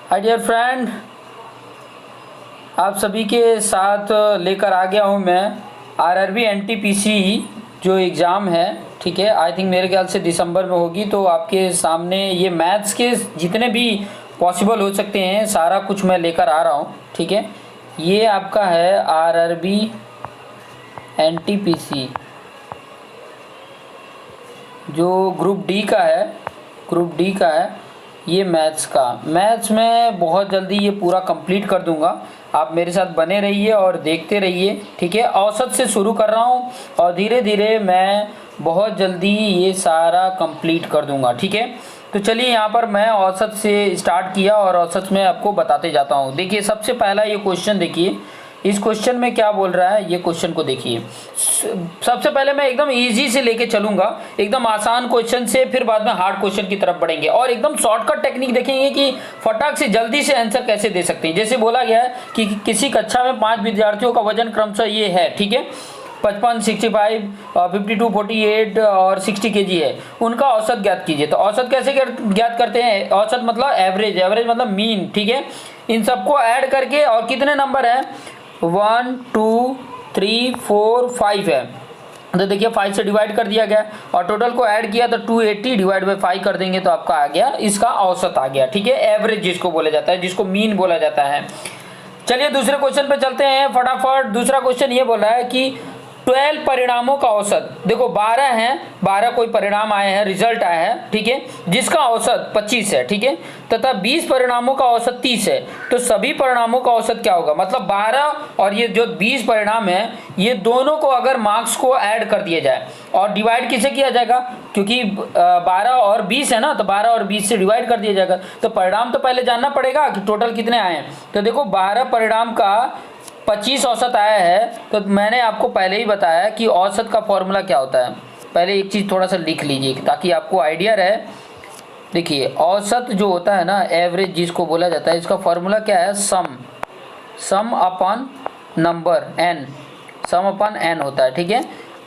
Hi dear friend, आप सभी के साथ लेकर आ गया हूँ मैं आरआरबी एनटीपीसी जो एग्ज़ाम है। ठीक है, आई थिंक मेरे ख्याल से दिसंबर में होगी। तो आपके सामने ये मैथ्स के जितने भी पॉसिबल हो सकते हैं सारा कुछ मैं लेकर आ रहा हूँ। ठीक है, ये आपका है आरआरबी एनटीपीसी जो ग्रुप डी का है, ग्रुप डी का है ये मैथ्स में बहुत जल्दी ये पूरा कंप्लीट कर दूंगा। आप मेरे साथ बने रहिए और देखते रहिए। ठीक है, औसत से शुरू कर रहा हूँ और धीरे धीरे मैं बहुत जल्दी ये सारा कंप्लीट कर दूंगा। ठीक है, तो चलिए यहाँ पर मैं औसत से स्टार्ट किया और औसत में आपको बताते जाता हूँ। देखिए सबसे पहला ये क्वेश्चन देखिए, इस क्वेश्चन में क्या बोल रहा है ये क्वेश्चन को देखिए। सबसे पहले मैं एकदम इजी से लेके चलूंगा, एकदम आसान क्वेश्चन से, फिर बाद में हार्ड क्वेश्चन की तरफ बढ़ेंगे और एकदम शॉर्टकट टेक्निक देखेंगे कि फटाक से जल्दी से आंसर कैसे दे सकते हैं। जैसे बोला गया है कि किसी कक्षा में 5 विद्यार्थियों का वजन क्रमशः ये है। ठीक है, 55, 65, 52, 48 और 60 kg है, उनका औसत ज्ञात कीजिए। तो औसत कैसे ज्ञात करते हैं? औसत मतलब एवरेज, एवरेज मतलब मीन। ठीक है, इन सबको ऐड करके, और कितने नंबर है? 1 2 3 4 5 है। तो देखिए 5 से डिवाइड कर दिया गया और टोटल को ऐड किया तो 280 डिवाइड बाई 5 कर देंगे तो आपका आ गया, इसका औसत आ गया। ठीक है, एवरेज जिसको बोला जाता है, जिसको मीन बोला जाता है। चलिए दूसरे क्वेश्चन पे चलते हैं फटाफट। दूसरा क्वेश्चन ये बोल रहा है कि 12 परिणामों का औसत। देखो 12 हैं, 12 कोई परिणाम आए हैं, रिजल्ट आया है। ठीक है, जिसका औसत 25 है। ठीक है, तथा 20 परिणामों का औसत 30 है। तो सभी परिणामों का औसत क्या होगा? मतलब 12 और ये जो 20 परिणाम है, ये दोनों को अगर मार्क्स को ऐड कर दिया जाए और डिवाइड किसे किया जाएगा, क्योंकि 12 और 20 है ना, तो 12 और 20 से डिवाइड कर दिया जाएगा। तो परिणाम तो पहले जानना पड़ेगा कि टोटल कितने आए हैं। तो देखो 12 परिणाम का 25 औसत आया है। तो मैंने आपको पहले ही बताया कि औसत का फॉर्मूला क्या होता है। पहले एक चीज़ थोड़ा सा लिख लीजिए ताकि आपको आइडिया रहे। देखिए औसत जो होता है ना, एवरेज जिसको बोला जाता है, इसका फॉर्मूला क्या है? सम अपॉन नंबर n, सम अपॉन n होता है। ठीक है,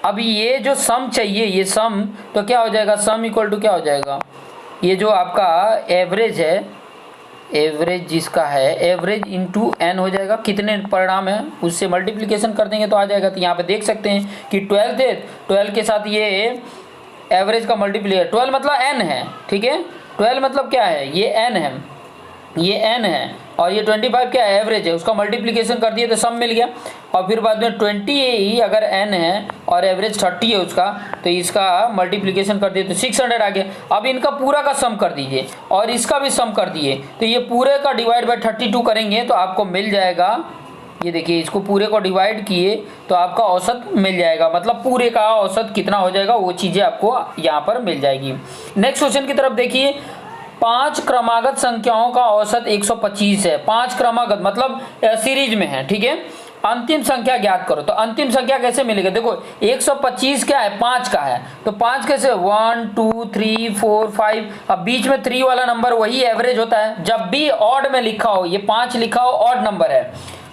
अब ये जो सम चाहिए, ये सम, तो क्या हो जाएगा? सम इक्वल टू क्या हो जाएगा? ये जो आपका एवरेज है, एवरेज जिसका है, एवरेज इंटू एन हो जाएगा। कितने परिणाम है उससे मल्टीप्लिकेशन कर देंगे तो आ जाएगा। तो यहाँ पे देख सकते हैं कि 12 थे, 12 के साथ ये एवरेज का मल्टीप्लिकेशन, 12 मतलब एन है। ठीक है, 12 मतलब क्या है? ये एन है, ये एन है, और ये 25 क्या है? एवरेज है। उसका मल्टीप्लिकेशन कर दिए तो सम मिल गया। और फिर बाद में 20 अगर एन है और एवरेज 30 है उसका, तो इसका मल्टीप्लिकेशन कर दिए तो 600 आ गया। अब इनका पूरा का सम कर दीजिए और इसका भी सम कर दिए, तो ये पूरे का डिवाइड बाई 32 करेंगे तो आपको मिल जाएगा। ये देखिए, इसको पूरे को डिवाइड किए तो आपका औसत मिल जाएगा। मतलब पूरे का औसत कितना हो जाएगा वो चीज़ें आपको यहाँ पर मिल जाएगी। नेक्स्ट क्वेश्चन की तरफ देखिए। 5 क्रमागत संख्याओं का औसत 125 है। 5 क्रमागत मतलब सीरीज में है। ठीक है, अंतिम संख्या ज्ञात करो। तो अंतिम संख्या कैसे मिलेगी? देखो 125 क्या है? 5 का है, तो 5 कैसे? 1 2 3 4 5। अब बीच में 3 वाला नंबर वही एवरेज होता है। जब भी ऑड में लिखा हो, ये 5 लिखा हो, ऑड नंबर है,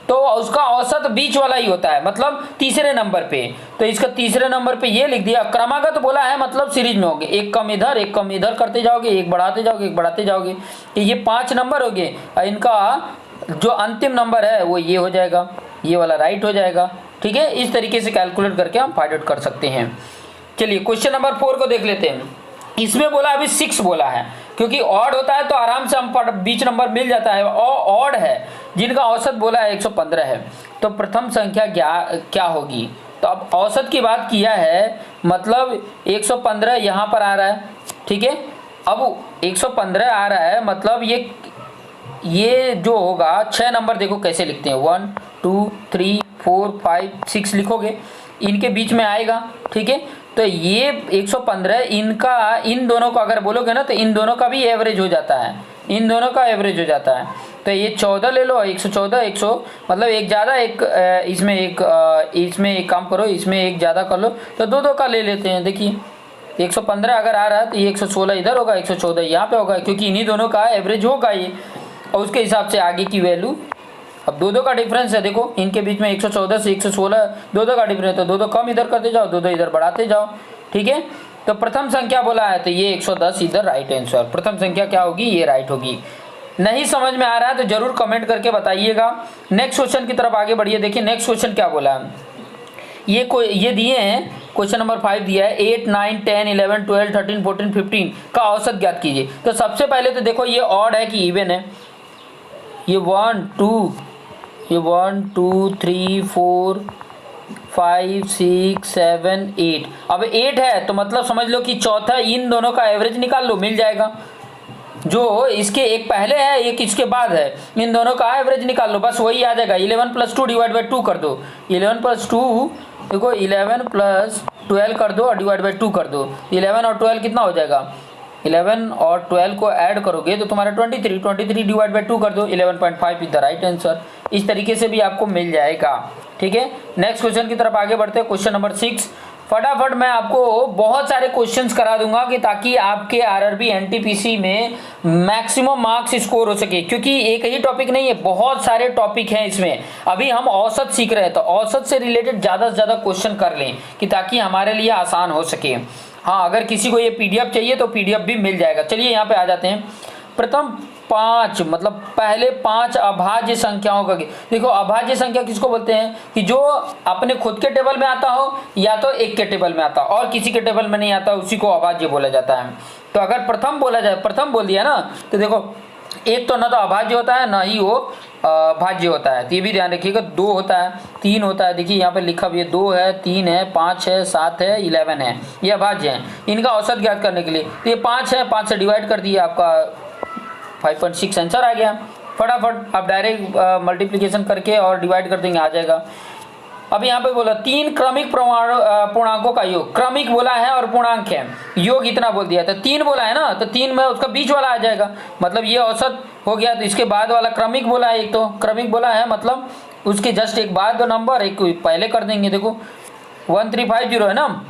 तो उसका औसत बीच वाला ही होता है, मतलब तीसरे नंबर पे। तो इसका तीसरे नंबर पे ये लिख दिया। क्रमागत तो बोला है मतलब सीरीज में होंगे, एक कम इधर एक कम इधर करते जाओगे, एक बढ़ाते जाओगे एक बढ़ाते जाओगे। ये 5 नंबर हो गए, इनका जो अंतिम नंबर है वो ये हो जाएगा, ये वाला राइट हो जाएगा। ठीक है, इस तरीके से कैलकुलेट करके हम फाइंड आउट कर सकते हैं। चलिए क्वेश्चन नंबर 4 को देख लेते हैं। इसमें बोला अभी 6 बोला है, क्योंकि ऑड होता है तो आराम से हम बीच नंबर मिल जाता है, और ऑड है जिनका औसत बोला है 115 है। तो प्रथम संख्या क्या होगी? तो अब औसत की बात किया है, मतलब 115 यहाँ पर आ रहा है। ठीक है, अब 115 आ रहा है, मतलब ये जो होगा 6 नंबर देखो कैसे लिखते हैं, 1 2 3 4 5 6 लिखोगे, इनके बीच में आएगा। ठीक है, तो ये 115 इनका, इन दोनों को अगर बोलोगे ना तो इन दोनों का भी एवरेज हो जाता है, इन दोनों का एवरेज हो जाता है। तो ये 14 ले लो, 114 100, मतलब एक ज़्यादा, एक इसमें एक काम करो, इसमें एक ज़्यादा कर लो, तो दो का ले लेते हैं। देखिए 115 अगर आ रहा है तो ये 116 इधर होगा, 114 यहाँ पे होगा, क्योंकि इन्हीं दोनों का एवरेज होगा ये, और उसके हिसाब से आगे की वैल्यू। अब दो का डिफरेंस है, देखो इनके बीच में 114 से 116 दो का डिफरेंस, तो दो कम इधर करते जाओ, दो इधर बढ़ाते जाओ। ठीक है, तो प्रथम संख्या बोला है तो ये 110 इधर राइट आंसर। प्रथम संख्या क्या होगी? ये राइट होगी। नहीं समझ में आ रहा है तो जरूर कमेंट करके बताइएगा। नेक्स्ट क्वेश्चन की तरफ आगे बढ़िए। देखिए नेक्स्ट क्वेश्चन क्या बोला है, ये दिए हैं, क्वेश्चन नंबर 5 दिया है 8, 9, 10, 11, 12, 13, 14, 15 का औसत ज्ञात कीजिए। तो सबसे पहले तो देखो ये ऑड है कि इवन है, ये 1 2 3 4 5 6 7 8। अब 8 है तो मतलब समझ लो कि चौथा इन दोनों का एवरेज निकाल लो, मिल जाएगा। जो इसके एक पहले है एक इसके बाद है, इन दोनों का एवरेज निकाल लो, बस वही आ जाएगा। 11 + 2 डिवाइड बाई 2 कर दो। 11 + 2 देखो 11 + 12 कर दो और डिवाइड बाई 2 कर दो। 11 और 12 कितना हो जाएगा, 11 और 12 को ऐड करोगे तो तुम्हारा 23। 23 डिवाइड बाई 2 कर दो, 11.5 इज द राइट आंसर। इस तरीके से भी आपको मिल जाएगा। ठीक है, नेक्स्ट क्वेश्चन की तरफ आगे बढ़ते हैं। क्वेश्चन नंबर 6, फटाफट मैं आपको बहुत सारे क्वेश्चंस करा दूंगा कि ताकि आपके आरआरबी एनटीपीसी में मैक्सिमम मार्क्स स्कोर हो सके, क्योंकि एक ही टॉपिक नहीं है, बहुत सारे टॉपिक हैं इसमें। अभी हम औसत सीख रहे हैं तो औसत से रिलेटेड ज़्यादा से ज़्यादा क्वेश्चन कर लें कि ताकि हमारे लिए आसान हो सके। हाँ, अगर किसी को ये पीडीएफ चाहिए तो पीडीएफ भी मिल जाएगा। चलिए यहाँ पे आ जाते हैं। प्रथम 5 मतलब पहले 5 अभाज्य संख्याओं का, देखो अभाज्य संख्या किसको बोलते हैं कि जो अपने खुद के टेबल में आता हो या तो एक के टेबल में आता हो और किसी के टेबल में नहीं आता, उसी को अभाज्य बोला जाता है। तो अगर प्रथम बोला जाए, प्रथम बोल दिया ना, तो देखो एक तो ना तो अभाज्य होता है ना ही वो भाज्य होता है। तो ये भी ध्यान रखिएगा। 2 होता है, 3 होता है, देखिए यहाँ पे लिखा भी है 2 है, 3 है, 5 है, 7 है, 11 है, ये अभाज्य है। इनका औसत ज्ञात करने के लिए तो ये 5 है, 5 से डिवाइड कर दिया, आपका 5.6 आंसर आ गया। फटाफट आप डायरेक्ट मल्टीप्लिकेशन करके और डिवाइड कर देंगे, आ जाएगा। अब यहाँ पे बोला 3 क्रमिक पूर्णांकों का योग, क्रमिक बोला है और पूर्णांक है, योग इतना बोल दिया। तो 3 बोला है ना, तो 3 में उसका बीच वाला आ जाएगा, मतलब ये औसत हो गया। तो इसके बाद वाला क्रमिक बोला है, एक तो क्रमिक बोला है मतलब उसके जस्ट एक बाद दो नंबर एक पहले कर देंगे। देखो 1350 है ना,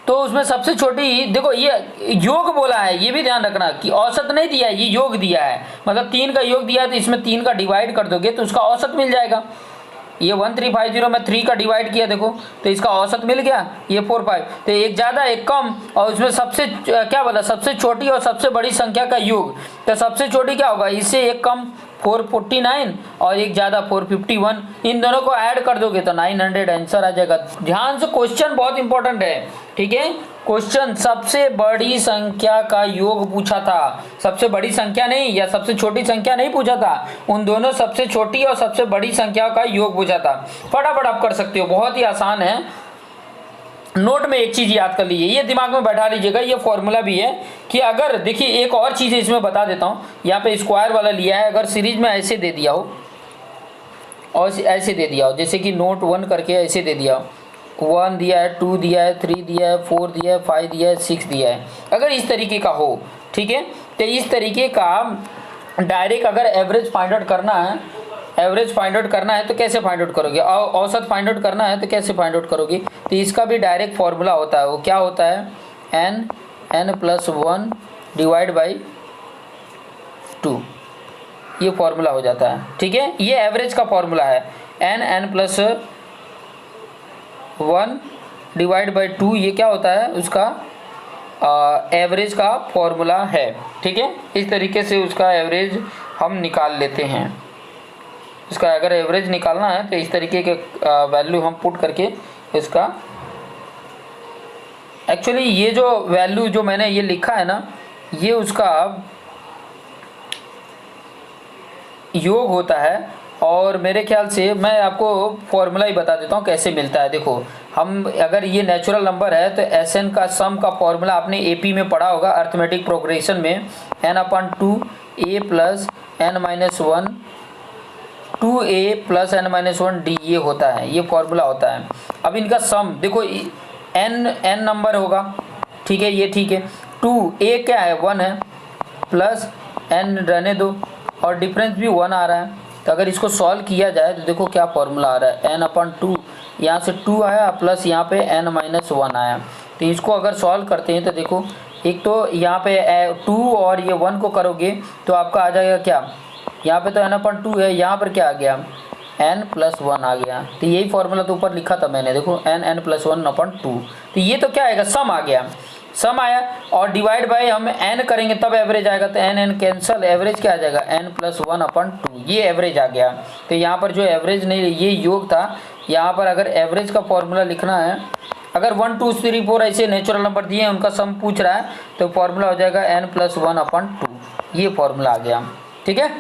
तो उसमें सबसे छोटी देखो ये योग बोला है, ये भी ध्यान रखना कि औसत नहीं दिया है, ये योग दिया है, मतलब 3 का योग दिया है, तो इसमें 3 का डिवाइड कर दोगे तो उसका औसत मिल जाएगा। ये 1350 में 3 का डिवाइड किया देखो, तो इसका औसत मिल गया, ये 45। तो एक ज़्यादा एक कम, और उसमें सबसे क्या बोला, सबसे छोटी और सबसे बड़ी संख्या का योग। तो सबसे छोटी क्या होगा, इससे एक कम 449 और एक ज़्यादा 451, इन दोनों को ऐड कर दोगे तो 900 आंसर आ जाएगा। ध्यान से, क्वेश्चन बहुत इंपॉर्टेंट है। ठीक है, क्वेश्चन सबसे बड़ी संख्या का योग पूछा था, सबसे बड़ी संख्या नहीं या सबसे छोटी संख्या नहीं पूछा था, उन दोनों सबसे छोटी और सबसे बड़ी संख्या का योग पूछा था। फटाफट आप कर सकते हो, बहुत ही आसान है। नोट में एक चीज याद कर लीजिए, ये दिमाग में बैठा लीजिएगा, ये फॉर्मूला भी है कि अगर देखिए एक और चीज इसमें बता देता हूँ, यहाँ पे स्क्वायर वाला लिया है, अगर सीरीज में ऐसे दे दिया हो और ऐसे दे दिया हो, जैसे कि नोट 1 करके ऐसे दे दिया हो, 1 दिया है, 2 दिया है, 3 दिया है, 4 दिया है, 5 दिया है, 6 दिया है, अगर इस तरीके का हो, ठीक है, तो इस तरीके का डायरेक्ट अगर एवरेज फाइंड आउट करना है, एवरेज फाइंड आउट करना है तो कैसे फाइंड आउट करोगे, औसत फाइंड आउट करना है तो कैसे फाइंड आउट करोगे, तो इसका भी डायरेक्ट फॉर्मूला होता है। वो क्या होता है, n+1 डिवाइड बाई 2, ये फॉर्मूला हो जाता है। ठीक है, ये एवरेज का फॉर्मूला है, n+1 डिवाइड बाई 2, ये क्या होता है, उसका एवरेज का फॉर्मूला है। ठीक है, इस तरीके से उसका एवरेज हम निकाल लेते हैं। इसका अगर एवरेज निकालना है तो इस तरीके के वैल्यू हम पुट करके इसका, एक्चुअली ये जो वैल्यू जो मैंने ये लिखा है ना, ये उसका योग होता है। और मेरे ख्याल से मैं आपको फॉर्मूला ही बता देता हूँ कैसे मिलता है। देखो, हम अगर ये नेचुरल नंबर है तो Sn का सम का फॉर्मूला आपने AP में पढ़ा होगा, अर्थमेटिक प्रोग्रेशन में, n/2 a plus n-1 2a plus n-1 d, ये होता है, ये फॉर्मूला होता है। अब इनका सम देखो, n नंबर होगा, ठीक है, ये ठीक है, 2a क्या है, 1 है, प्लस n रहने दो, और डिफरेंस भी 1 आ रहा है। तो अगर इसको सॉल्व किया जाए तो देखो क्या फॉर्मूला आ रहा है, n/2, यहाँ से 2 आया प्लस यहाँ पे n-1 आया। तो इसको अगर सॉल्व करते हैं तो देखो, एक तो यहाँ पे 2 और ये 1 को करोगे तो आपका आ जाएगा क्या, यहाँ पे तो n/2 है, यहाँ पर क्या आ गया, n+1 आ गया। तो यही फॉर्मूला तो ऊपर लिखा था मैंने, देखो n+1/2। तो ये तो क्या आएगा, सम आ गया। सम आया और डिवाइड बाय हम n करेंगे तब एवरेज आएगा, तो n कैंसल, एवरेज क्या आ जाएगा n+1/2, ये एवरेज आ गया। तो यहाँ पर जो एवरेज नहीं, ये योग था, यहाँ पर अगर एवरेज का फॉर्मूला लिखना है, अगर 1 2 3 4 ऐसे नेचुरल नंबर दिए हैं उनका सम पूछ रहा है, तो फॉर्मूला हो जाएगा n+1/2, ये फॉर्मूला आ गया। ठीक है,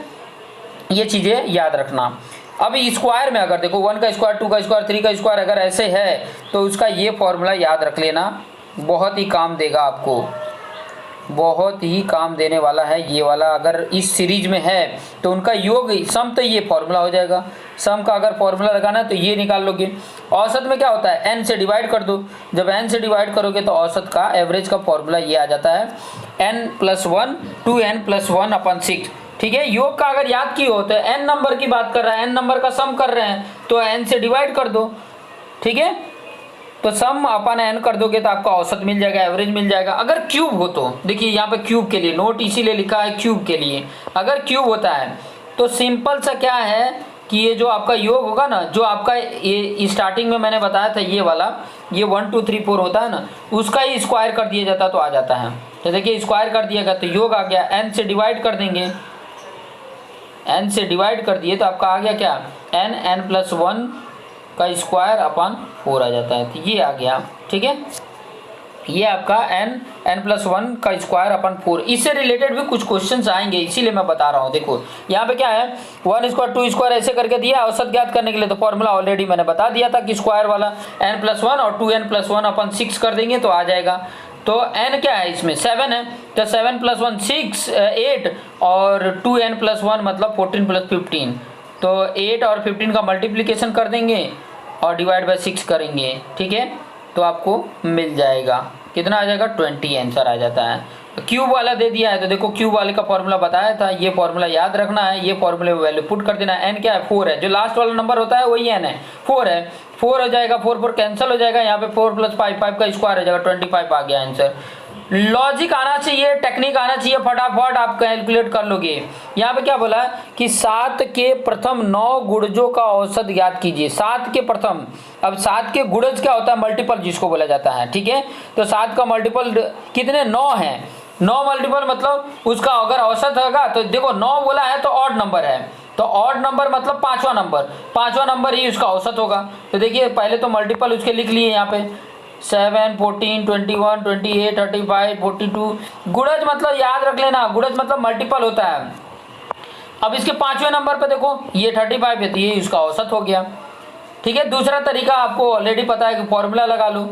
ये चीज़ें याद रखना। अब स्क्वायर में अगर देखो 1 का स्क्वायर, 2 का स्क्वायर, 3 का स्क्वायर अगर ऐसे है तो उसका ये फॉर्मूला याद रख लेना, बहुत ही काम देगा आपको, बहुत ही काम देने वाला है ये वाला। अगर इस सीरीज में है तो उनका योग सम, तो ये फॉर्मूला हो जाएगा। सम का अगर फॉर्मूला लगाना है तो ये निकाल लोगे। औसत में क्या होता है, n से डिवाइड कर दो, जब n से डिवाइड करोगे तो औसत का एवरेज का फॉर्मूला ये आ जाता है n+1 2n+1/6। ठीक है, योग का अगर याद की हो तो n नंबर की बात कर रहा है, n नंबर का सम कर रहे हैं तो n से डिवाइड कर दो। ठीक है, तो सम अपन n कर दोगे तो आपका औसत मिल जाएगा, एवरेज मिल जाएगा। अगर क्यूब हो तो देखिए यहाँ पे क्यूब के लिए नोट इसीलिए लिखा है क्यूब के लिए, अगर क्यूब होता है तो सिंपल सा क्या है कि ये जो आपका योग होगा ना, जो आपका ये स्टार्टिंग में मैंने बताया था ये वाला, ये 1 2 3 4 होता है ना, उसका ही स्क्वायर कर दिया जाता तो आ जाता है। तो देखिए स्क्वायर कर दिया गया तो योग आ गया, n से डिवाइड कर देंगे, n से डिवाइड कर दिए तो आपका आ गया क्या, n+1 का स्क्वायर अपन 4 आ जाता है, तो ये आ गया। ठीक है, ये आपका n+1 का स्क्वायर अपन 4। इससे रिलेटेड भी कुछ क्वेश्चंस आएंगे, इसीलिए मैं बता रहा हूँ। देखो यहाँ पे क्या है, 1 स्क्वायर 2 स्क्वायर ऐसे करके दिया औसत ज्ञात करने के लिए, तो फॉर्मूला ऑलरेडी मैंने बता दिया था कि स्क्वायर वाला n+1 और 2n+1/6 कर देंगे तो आ जाएगा। तो n क्या है इसमें 7 है, तो 7 + 1 6 8 और 2n+1 मतलब 14 + 15, तो 8 और 15 का मल्टीप्लिकेशन कर देंगे और डिवाइड बाय 6 करेंगे। ठीक है, तो आपको मिल जाएगा, कितना आ जाएगा 20 आंसर आ जाता है। क्यूब वाला दे दिया है तो देखो क्यूब वाले का फॉर्मूला बताया था, ये फॉर्मूला याद रखना है, ये फॉर्मूले में वैल्यू पुट कर देना है। n क्या है 4 है, जो लास्ट वाला नंबर होता है वही n है, 4 है, 4 हो जाएगा, 4 4 कैंसिल हो जाएगा, यहाँ पे 4 + 5 5 का स्क्वायर हो जाएगा 25 आ गया आंसर। लॉजिक आना चाहिए, टेक्निक आना चाहिए, फटाफट आप कैलकुलेट कर लोगे। यहाँ पे क्या बोला कि 7 के प्रथम 9 गुणजों का औसत ज्ञात कीजिए। 7 के प्रथम, अब 7 के गुणज क्या होता है, मल्टीपल जिसको बोला जाता है। ठीक है, तो 7 का मल्टीपल कितने, 9 है, 9 मल्टीपल मतलब उसका अगर औसत होगा तो देखो 9 बोला है तो ऑड नंबर है, तो ऑड नंबर मतलब पांचवा नंबर ही उसका औसत होगा। तो देखिए पहले तो मल्टीपल उसके लिख लिए यहाँ पे 7 14 21 28 35 42, गुणज मतलब याद रख लेना, गुणज मतलब मल्टीपल होता है। अब इसके 5वें नंबर पे देखो ये 35 है तो ये उसका औसत हो गया। ठीक है, दूसरा तरीका आपको ऑलरेडी पता है कि फॉर्मूला लगा लो,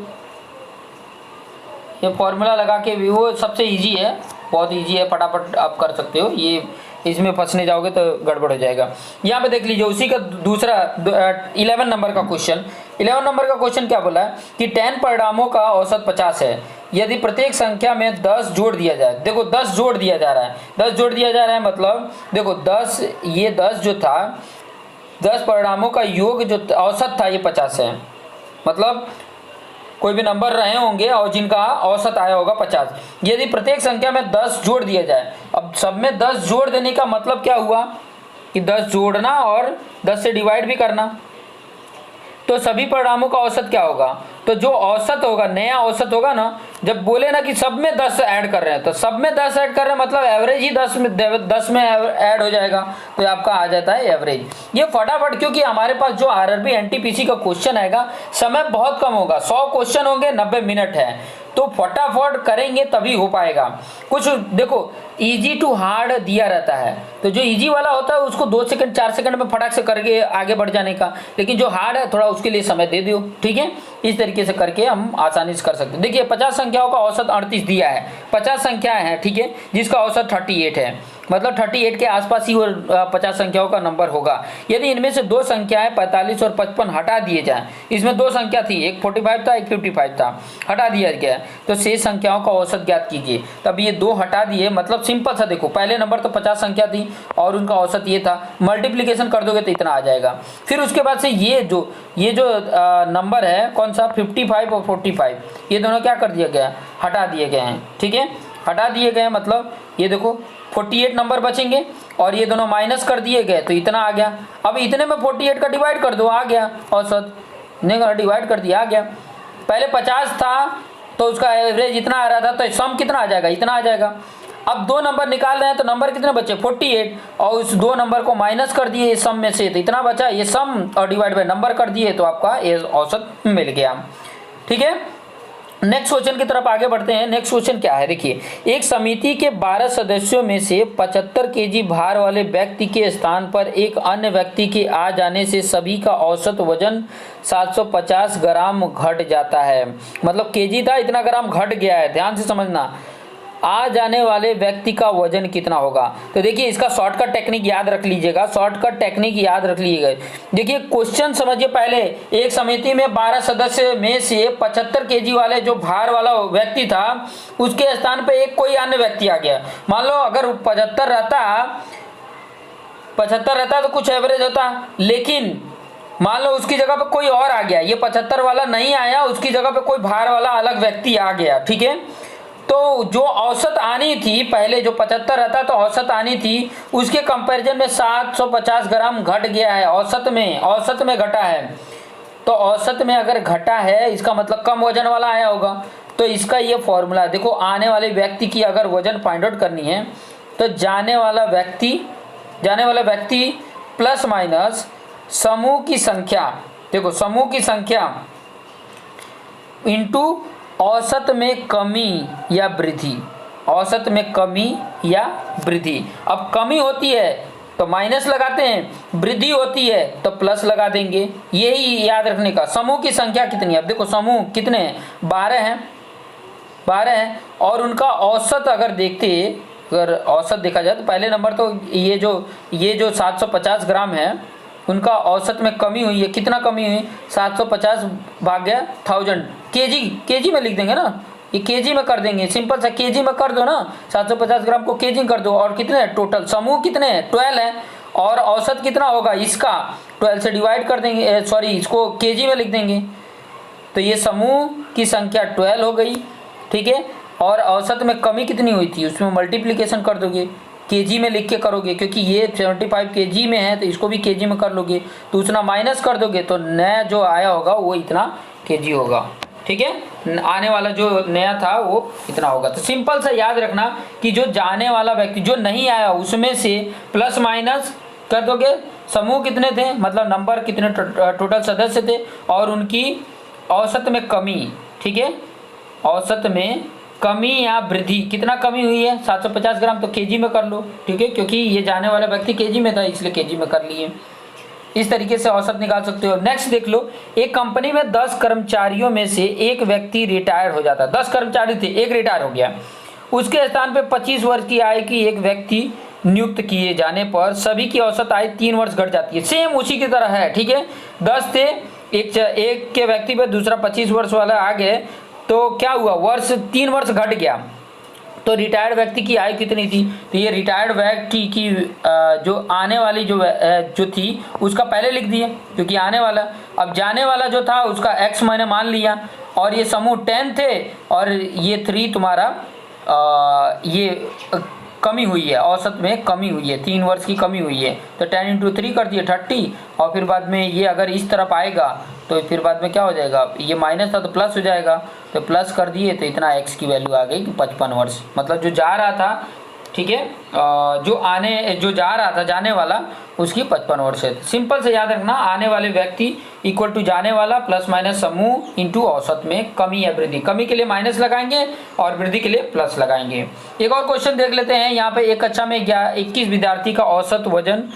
ये फॉर्मूला लगा के भी वो सबसे इजी है, बहुत इजी है, फटाफट आप कर सकते हो। ये इसमें फंसने जाओगे तो गड़बड़ हो जाएगा। यहाँ पे देख लीजिए उसी का दूसरा 11 नंबर का क्वेश्चन, 11 नंबर का क्वेश्चन क्या बोला है कि 10 परिणामों का औसत 50 है, यदि प्रत्येक संख्या में 10 जोड़ दिया जाए। देखो 10 जोड़ दिया जा रहा है, 10 जोड़ दिया जा रहा है मतलब देखो 10, ये 10 जो था, 10 परिणामों का योग जो औसत था ये 50 है, मतलब कोई भी नंबर रहे होंगे और जिनका औसत आया होगा 50। यदि प्रत्येक संख्या में 10 जोड़ दिया जाए, अब सब में 10 जोड़ देने का मतलब क्या हुआ कि 10 जोड़ना और 10 से डिवाइड भी करना, तो सभी परिणामों का औसत क्या होगा, तो जो औसत होगा, नया औसत होगा ना, जब बोले ना कि सब में 10 ऐड कर रहे हैं तो सब में 10 ऐड कर रहे हैं मतलब एवरेज ही 10 में ऐड हो जाएगा, तो आपका आ जाता है एवरेज। ये फटाफट, क्योंकि हमारे पास जो आरआरबी एनटीपीसी का क्वेश्चन आएगा समय बहुत कम होगा, 100 क्वेश्चन होंगे, 90 मिनट है, तो फटाफट करेंगे तभी हो पाएगा। कुछ देखो इजी टू हार्ड दिया रहता है, तो जो इजी वाला होता है उसको 2 सेकंड 4 सेकंड में फटाक से करके आगे बढ़ जाने का, लेकिन जो हार्ड है थोड़ा उसके लिए समय दे दो। ठीक है, इस तरीके से करके हम आसानी से कर सकते हैं। देखिए 50 संख्याओं का औसत 38 दिया है, 50 संख्याएं हैं, ठीक है, जिसका औसत 38 है, मतलब 38 के आसपास ही वो 50 संख्याओं का नंबर होगा। यदि इनमें से 2 संख्याएं 45 और 55 हटा दिए जाए, इसमें 2 संख्या थी, एक 45 था एक 55 था, हटा दिया गया, तो शेष संख्याओं का औसत ज्ञात कीजिए। तब ये 2 हटा दिए, मतलब सिंपल सा देखो पहले नंबर तो 50 संख्या थी और उनका औसत ये था, मल्टीप्लीकेशन कर दोगे तो इतना आ जाएगा। फिर उसके बाद से ये जो नंबर है कौन सा 55 और 45, ये दोनों क्या कर दिया गया, हटा दिए गए हैं। ठीक है, हटा दिए गए मतलब ये देखो 48 नंबर बचेंगे और ये दोनों माइनस कर दिए गए तो इतना आ गया। अब इतने में 48 का डिवाइड कर दो, आ गया औसत, नहीं डिवाइड कर दिया, आ गया। पहले 50 था तो उसका एवरेज इतना आ रहा था, तो सम कितना आ जाएगा, इतना आ जाएगा। अब 2 नंबर निकाल रहे हैं तो नंबर कितने बचे 48, और उस 2 नंबर को माइनस कर दिए इस सम में से, तो इतना बचा, ये सम और डिवाइड बाय नंबर कर दिए तो आपका ये औसत मिल गया। ठीक है, नेक्स्ट क्वेश्चन की तरफ आगे बढ़ते हैं। नेक्स्ट क्वेश्चन क्या है, देखिए, एक समिति के 12 सदस्यों में से 75 केजी भार वाले व्यक्ति के स्थान पर एक अन्य व्यक्ति के आ जाने से सभी का औसत वजन 750 ग्राम घट जाता है। मतलब केजी था, इतना ग्राम घट गया है, ध्यान से समझना। आ जाने वाले व्यक्ति का वजन कितना होगा, तो देखिए इसका शॉर्टकट टेक्निक याद रख लीजिएगा, शॉर्टकट टेक्निक याद रख लीजिएगा। देखिए क्वेश्चन समझिए, पहले एक समिति में 12 सदस्य में से 75 केजी वाले जो भार वाला व्यक्ति था उसके स्थान पे एक कोई अन्य व्यक्ति आ गया। मान लो अगर 75 रहता तो कुछ एवरेज होता, लेकिन मान लो उसकी जगह पे कोई और आ गया, ये 75 वाला नहीं आया, उसकी जगह पे कोई भार वाला अलग व्यक्ति आ गया। ठीक है, तो जो औसत आनी थी, पहले जो 75 रहता तो औसत आनी थी, उसके कंपैरिजन में 750 ग्राम घट गया है, औसत में घटा है। तो औसत में अगर घटा है इसका मतलब कम वजन वाला आया होगा। तो इसका ये फॉर्मूला देखो, आने वाले व्यक्ति की अगर वजन फाइंड आउट करनी है तो जाने वाला व्यक्ति प्लस माइनस समूह की संख्या, देखो समूह की संख्या इंटू औसत में कमी या वृद्धि, औसत में कमी या वृद्धि। अब कमी होती है तो माइनस लगाते हैं, वृद्धि होती है तो प्लस लगा देंगे, यही याद रखने का। समूह की संख्या कितनी है, अब देखो समूह कितने हैं, 12 हैं, और उनका औसत अगर अगर औसत देखा जाए तो पहले नंबर तो ये जो 750 ग्राम है उनका औसत में कमी हुई है। कितना कमी हुई, 750 भाग्य 1000, केजी में लिख देंगे ना, ये केजी में कर देंगे, सिंपल सा केजी में कर दो ना, 750 ग्राम को केजी कर दो। और कितने टोटल समूह कितने हैं, 12 है, और औसत कितना होगा इसका, 12 से डिवाइड कर देंगे, सॉरी इसको केजी में लिख देंगे, तो ये समूह की संख्या 12 हो गई। ठीक है, और औसत में कमी कितनी हुई थी उसमें मल्टीप्लिकेशन कर दोगे, केजी में लिख के करोगे, क्योंकि ये 75 केजी में है तो इसको भी केजी में कर लोगे, तो उतना माइनस कर दोगे तो नया जो आया होगा वो इतना केजी होगा। ठीक है, आने वाला जो नया था वो इतना होगा। तो सिंपल सा याद रखना कि जो जाने वाला व्यक्ति जो नहीं आया उसमें से प्लस माइनस कर दोगे, समूह कितने थे मतलब नंबर कितने टोटल सदस्य थे, और उनकी औसत में कमी। ठीक है, औसत में कमी या वृद्धि, कितना कमी हुई है 750 ग्राम, तो केजी में कर लो। ठीक है, क्योंकि ये जाने वाला व्यक्ति केजी में था इसलिए केजी में कर लिए। इस तरीके से औसत निकाल सकते हो। नेक्स्ट देख लो, एक कंपनी में 10 कर्मचारियों में से एक व्यक्ति रिटायर हो जाता है। 10 कर्मचारी थे, एक रिटायर हो गया, उसके स्थान पे 25 वर्ष की आयु की एक व्यक्ति नियुक्त किए जाने पर सभी की औसत आयु 3 वर्ष घट जाती है। सेम उसी की तरह है। ठीक है, 10 थे, एक के व्यक्ति पे दूसरा 25 वर्ष वाला आ गए, तो क्या हुआ, 3 वर्ष घट गया। तो रिटायर्ड व्यक्ति की आयु कितनी थी, तो ये रिटायर्ड व्यक्ति की जो आने वाली जो थी उसका पहले लिख दिए क्योंकि आने वाला। अब जाने वाला जो था उसका x मैंने मान लिया, और ये समूह 10 थे और ये 3 तुम्हारा ये कमी हुई है, औसत में कमी हुई है, 3 वर्ष की कमी हुई है, तो 10 इंटू 3 कर दिए 30, और फिर बाद में ये अगर इस तरफ आएगा तो फिर बाद में क्या हो जाएगा, ये माइनस था तो प्लस हो जाएगा, तो प्लस कर दिए तो इतना x की वैल्यू आ गई 55 वर्ष। मतलब जो जा रहा था, ठीक है, जो जा रहा था जाने वाला उसकी 55 वर्ष है। सिंपल से याद रखना, आने वाले व्यक्ति इक्वल टू जाने वाला प्लस माइनस समूह इंटू औसत में कमी या वृद्धि। कमी के लिए माइनस लगाएंगे और वृद्धि के लिए प्लस लगाएंगे। एक और क्वेश्चन देख लेते हैं। यहाँ पे एक कक्षा में 21 विद्यार्थी का औसत वजन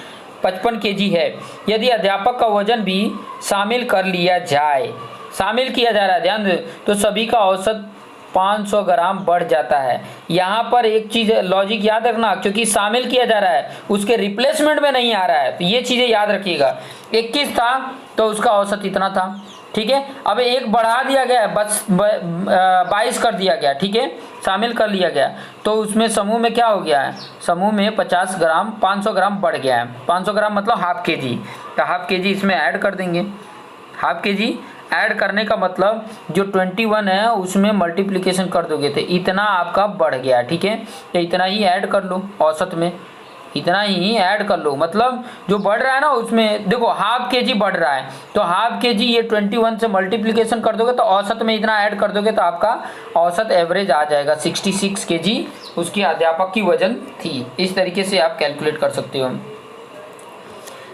55 केजी है। यदि अध्यापक का वजन भी शामिल कर लिया जाए, शामिल किया जा रहा है, ध्यान दो, तो सभी का औसत 500 ग्राम बढ़ जाता है। यहाँ पर एक चीज़ लॉजिक याद रखना, क्योंकि शामिल किया जा रहा है उसके रिप्लेसमेंट में नहीं आ रहा है, तो ये चीज़ें याद रखिएगा। 21 था तो उसका औसत इतना था, ठीक है। अब एक बढ़ा दिया गया है, बस 22 कर दिया गया, ठीक है, शामिल कर लिया गया, तो उसमें समूह में क्या हो गया है, समूह में 50 ग्राम 500 ग्राम बढ़ गया है। 500 ग्राम मतलब हाफ के जी, तो हाफ के जी इसमें ऐड कर देंगे। हाफ के जी ऐड करने का मतलब जो 21 है उसमें मल्टीप्लिकेशन कर दोगे तो इतना आपका बढ़ गया, ठीक है, तो इतना ही ऐड कर लो औसत में। इतना ही ऐड कर लो। मतलब जो बढ़ रहा है ना उसमें देखो हाफ के जी बढ़ रहा है, तो हाफ के जी ये 21 से मल्टीप्लिकेशन कर दोगे तो औसत में इतना ऐड कर दोगे तो आपका औसत एवरेज आ जाएगा 66 के जी उसकी अध्यापक की वजन थी। इस तरीके से आप कैलकुलेट कर सकते हो।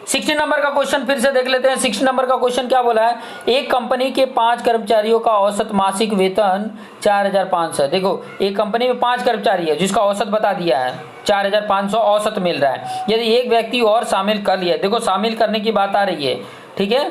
60 नंबर का क्वेश्चन फिर से देख लेते हैं। 60 नंबर का क्वेश्चन क्या बोला है, एक कंपनी के 5 कर्मचारियों का औसत मासिक वेतन 4500 है। देखो एक कंपनी में 5 कर्मचारी है जिसका औसत बता दिया है 4500 औसत मिल रहा है। यदि एक व्यक्ति और शामिल कर लिया, देखो शामिल करने की बात आ रही है, ठीक है,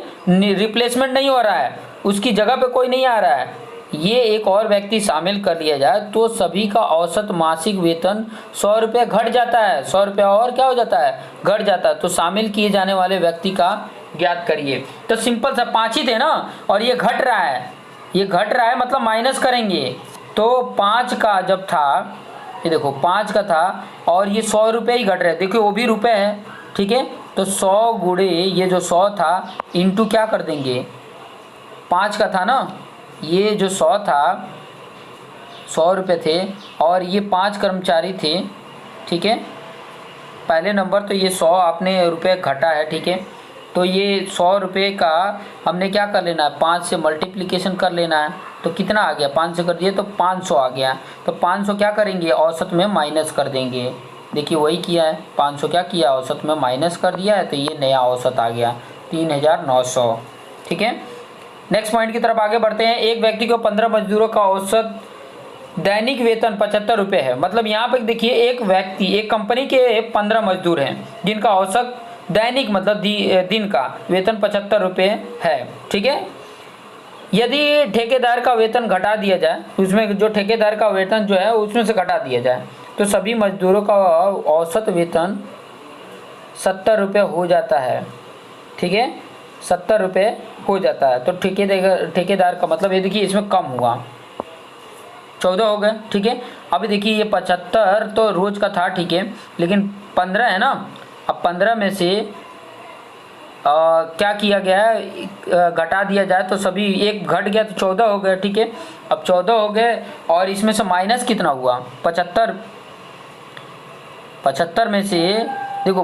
रिप्लेसमेंट नहीं हो रहा है, उसकी जगह पे कोई नहीं आ रहा है, ये एक और व्यक्ति शामिल कर लिया जाए तो सभी का औसत मासिक वेतन 100 रुपये घट जाता है। 100 रुपया और क्या हो जाता है, घट जाता है। तो शामिल किए जाने वाले व्यक्ति का ज्ञात करिए। तो सिंपल सा 5 ही थे ना, और ये घट रहा है, ये घट रहा है मतलब माइनस करेंगे। तो 5 का जब था, ये देखो 5 का था और ये 100 रुपये ही घट रहे हैं, देखिए वो भी रुपये है, ठीक है। तो 100 गुणे ये जो 100 था इंटू क्या कर देंगे, 5 का था ना, ये जो 100 था 100 रुपये थे और ये 5 कर्मचारी थे, ठीक है। पहले नंबर तो ये 100 आपने रुपये घटा है, ठीक है। तो ये 100 रुपये का हमने क्या कर लेना है, 5 से मल्टीप्लिकेशन कर लेना है। तो कितना आ गया, 5 से कर दिए तो 500 आ गया। तो 500 क्या करेंगे, औसत में माइनस कर देंगे। देखिए वही किया है, 500 क्या किया, औसत में माइनस कर दिया है, तो ये नया औसत आ गया 3900, ठीक है। नेक्स्ट पॉइंट की तरफ आगे बढ़ते हैं। एक व्यक्ति को 15 मजदूरों का औसत दैनिक वेतन 75 रुपये है। मतलब यहाँ पर देखिए एक व्यक्ति, एक कंपनी के 15 मजदूर हैं जिनका औसत दैनिक मतलब दिन का वेतन 75 रुपये है, ठीक है। यदि ठेकेदार का वेतन घटा दिया जाए, उसमें जो ठेकेदार का वेतन जो है उसमें से घटा दिया जाए तो सभी मजदूरों का औसत वेतन 70 रुपये हो जाता है, ठीक है, 70 रुपये हो जाता है। तो ठेकेदार का मतलब ये देखिए इसमें कम हुआ, 14 हो गए, ठीक है। अभी देखिए ये 75 तो रोज का था, ठीक है, लेकिन 15 है ना, अब 15 में से क्या किया गया है, घटा दिया जाए तो सभी एक घट गया तो 14 हो गए, ठीक है। अब 14 हो गए और इसमें से माइनस कितना हुआ, 75 में से देखो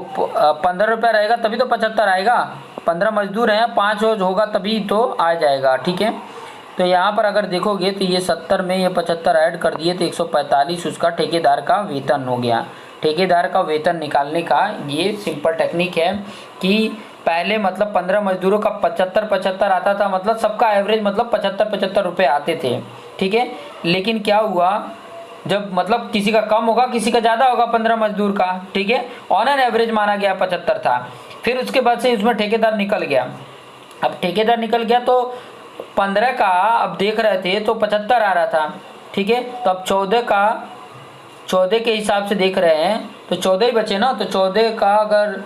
15 रुपया रहेगा तभी तो 75 आएगा। 15 मजदूर हैं, 5 रोज होगा तभी तो आ जाएगा, ठीक है। तो यहाँ पर अगर देखोगे तो ये 70 में ये 75 ऐड कर दिए तो 145 उसका ठेकेदार का वेतन हो गया। ठेकेदार का वेतन निकालने का ये सिंपल टेक्निक है कि पहले मतलब 15 मजदूरों का 75 आता था, मतलब सबका एवरेज मतलब 75 रुपये आते थे, ठीक है। लेकिन क्या हुआ, जब मतलब किसी का कम होगा किसी का ज़्यादा होगा 15 मजदूर का, ठीक है, ऑन एन एवरेज माना गया 75 था। फिर उसके बाद से उसमें ठेकेदार निकल गया। अब ठेकेदार निकल गया तो 15 का अब देख रहे थे तो 75 आ रहा था, ठीक है। तो अब 14 के हिसाब से देख रहे हैं तो 14 ही बचे ना, तो 14 का अगर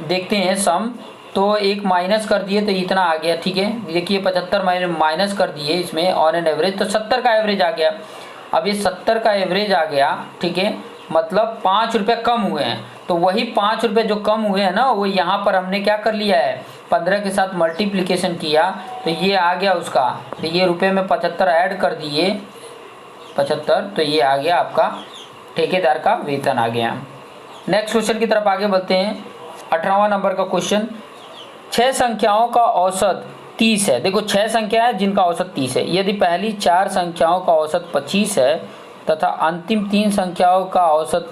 देखते हैं सम तो एक माइनस कर दिए तो इतना आ गया, ठीक है। देखिए 75 माइनस कर दिए इसमें ऑन एन एवरेज तो 70 का एवरेज आ गया। अब ये 70 का एवरेज आ गया, ठीक है, मतलब 5 रुपये कम हुए हैं। तो वही 5 रुपये जो कम हुए हैं ना वो यहाँ पर हमने क्या कर लिया है, 15 के साथ मल्टीप्लिकेशन किया तो ये आ गया उसका, तो ये रुपये में 75 ऐड कर दिए 75, तो ये आ गया आपका ठेकेदार का वेतन आ गया। नेक्स्ट क्वेश्चन की तरफ आगे बढ़ते हैं। 18वां नंबर का क्वेश्चन, 6 संख्याओं का औसत 30 है। देखो 6 संख्या है जिनका औसत 30 है। यदि पहली 4 संख्याओं का औसत 25 है तथा अंतिम 3 संख्याओं का औसत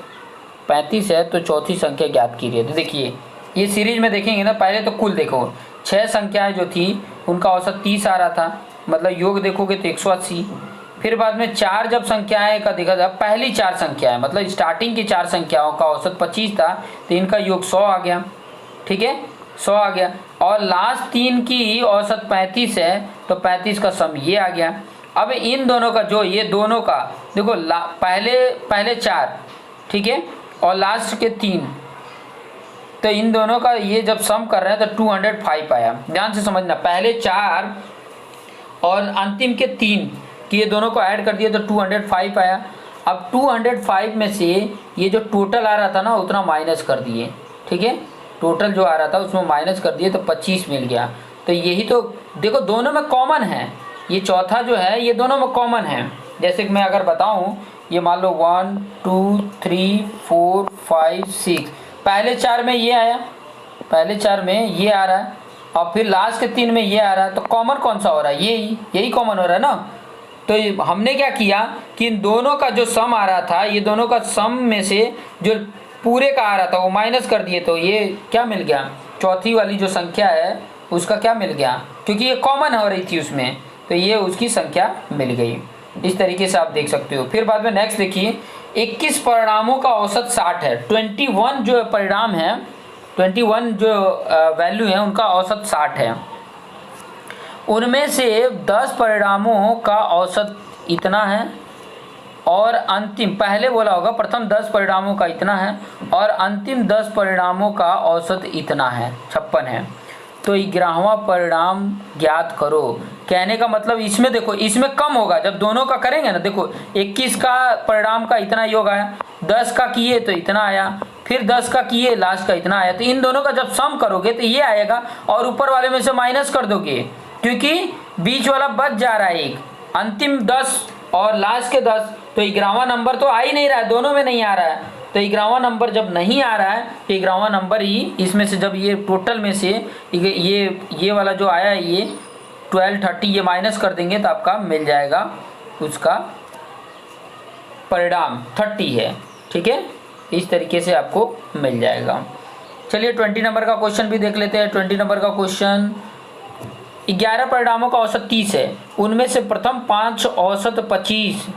35 है तो चौथी संख्या ज्ञात कीजिए। तो देखिए ये सीरीज में देखेंगे ना, पहले तो कुल देखो 6 संख्याएं जो थी उनका औसत 30 आ रहा था, मतलब योग देखोगे तो 180। फिर बाद में 4 जब संख्याएं का देखा जाए, पहली 4 संख्याएं मतलब स्टार्टिंग की 4 संख्याओं का औसत 25 था तो इनका योग 100 आ गया, ठीक है, 100 आ गया। और लास्ट 3 की औसत 35 है तो 35 का सम ये आ गया। अब इन दोनों का जो ये दोनों का देखो पहले 4, ठीक है, और लास्ट के 3, तो इन दोनों का ये जब सम कर रहे हैं तो 205 आया। ध्यान से समझना, पहले 4 और अंतिम के 3 कि ये दोनों को ऐड कर दिए तो 205 आया। अब 205 में से ये जो टोटल आ रहा था ना उतना माइनस कर दिए, ठीक है, टोटल जो आ रहा था उसमें माइनस कर दिए तो 25 मिल गया। तो यही तो देखो दोनों में कॉमन है, ये चौथा जो है ये दोनों में कॉमन है। जैसे कि मैं अगर बताऊं ये मान लो 1 2 3 4 5 6, पहले 4 में ये आया, पहले 4 में ये आ रहा है और फिर लास्ट के 3 में ये आ रहा है, तो कॉमन कौन सा हो रहा है? यही कॉमन हो रहा है ना। तो हमने क्या किया कि इन दोनों का जो सम आ रहा था, ये दोनों का सम में से जो पूरे का आ रहा था वो माइनस कर दिए, तो ये क्या मिल गया? चौथी वाली जो संख्या है उसका क्या मिल गया? क्योंकि ये कॉमन हो रही थी उसमें, तो ये उसकी संख्या मिल गई। इस तरीके से आप देख सकते हो। फिर बाद में नेक्स्ट देखिए, 21 परिणामों का औसत 60 है। 21 जो परिणाम है, 21 जो वैल्यू है उनका औसत 60 है। उनमें से 10 परिणामों का औसत इतना है और अंतिम, पहले बोला होगा प्रथम 10 परिणामों का इतना है और अंतिम 10 परिणामों का औसत इतना है, 56 है। तो 11वां परिणाम ज्ञात करो। कहने का मतलब इसमें देखो, इसमें कम होगा जब दोनों का करेंगे ना। देखो 21 का परिणाम का इतना योग आया, 10 का किए तो इतना आया, फिर 10 का किए लास्ट का इतना आया। तो इन दोनों का जब सम करोगे तो ये आएगा और ऊपर वाले में से माइनस कर दोगे, क्योंकि बीच वाला बच जा रहा है एक, अंतिम 10 और लास्ट के 10। तो 11वां नंबर तो आ ही नहीं रहा है, दोनों में नहीं आ रहा है। तो 11वां नंबर जब नहीं आ रहा है तो 11वां नंबर ही इसमें से, जब ये टोटल में से ये वाला जो आया है ये 12 30 ये माइनस कर देंगे तो आपका मिल जाएगा, उसका परिणाम 30 है। ठीक है, इस तरीके से आपको मिल जाएगा। चलिए 20 नंबर का क्वेश्चन भी देख लेते हैं। 20 नंबर का क्वेश्चन, 11 परिणामों का औसत 30 है, उनमें से प्रथम 5 औसत 25।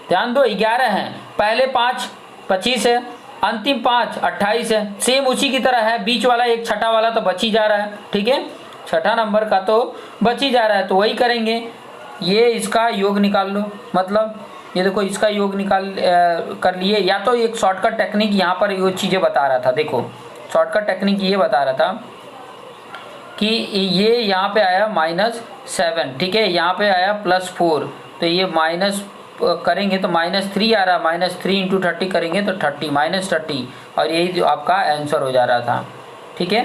ध्यान दो, 11 हैं, पहले 5 25 है, अंतिम 5 28 है। सेम उसी की तरह है, बीच वाला एक छठा वाला तो बच ही जा रहा है। ठीक है, छठा नंबर का तो बच ही जा रहा है, तो वही करेंगे। ये इसका योग निकाल लो, मतलब ये देखो इसका योग निकाल कर लिए। या तो एक शॉर्टकट टेक्निक यहाँ पर ये चीज़ें बता रहा था। देखो शॉर्टकट टेक्निक ये बता रहा था कि ये यहाँ पे आया -7, ठीक है, यहाँ पे आया +4, तो ये माइनस करेंगे तो -3 आ रहा, -3 × 30 करेंगे तो 30 -30, और यही जो आपका आंसर हो जा रहा था। ठीक है,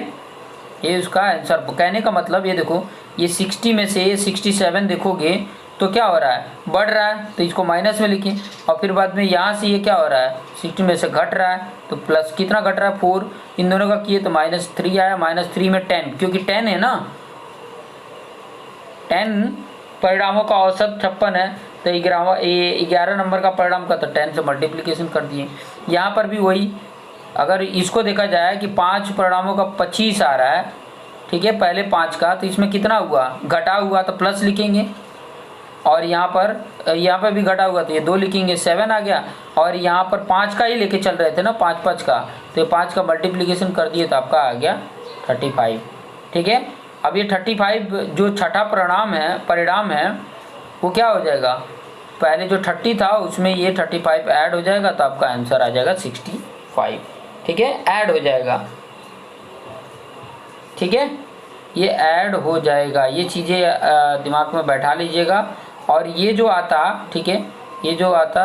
ये उसका आंसर। कहने का मतलब ये देखो, ये 60 में से ये 67 देखोगे तो क्या हो रहा है, बढ़ रहा है, तो इसको माइनस में लिखें। और फिर बाद में यहाँ से ये क्या हो रहा है, 60 में से घट रहा है, तो प्लस कितना घट रहा है 4, इन दोनों का किए तो -3 आया, -3 में 10, क्योंकि 10 है ना, 10 परिणामों का औसत 56 है, तो 11 नंबर का परिणाम का तो 10 से मल्टीप्लिकेशन कर दिए। यहाँ पर भी वही, अगर इसको देखा जाए कि 5 परिणामों का 25 आ रहा है, ठीक है, पहले 5 का, तो इसमें कितना हुआ, घटा हुआ तो प्लस लिखेंगे, और यहाँ पर भी घटा हुआ तो ये 2 लिखेंगे, 7 आ गया। और यहाँ पर 5 का ही लेके चल रहे थे ना, 5 का, तो ये 5 का मल्टीप्लिकेशन कर दिए तो आपका आ गया 35। ठीक है, अब ये 35 जो छठा परिणाम है वो क्या हो जाएगा, पहले जो 30 था उसमें ये 35 ऐड हो जाएगा, तो आपका आंसर आ जाएगा 65। ठीक है, ऐड हो जाएगा। ठीक है, ये ऐड हो जाएगा, ये चीज़ें दिमाग में बैठा लीजिएगा। और ये जो आता, ठीक है, ये जो आता,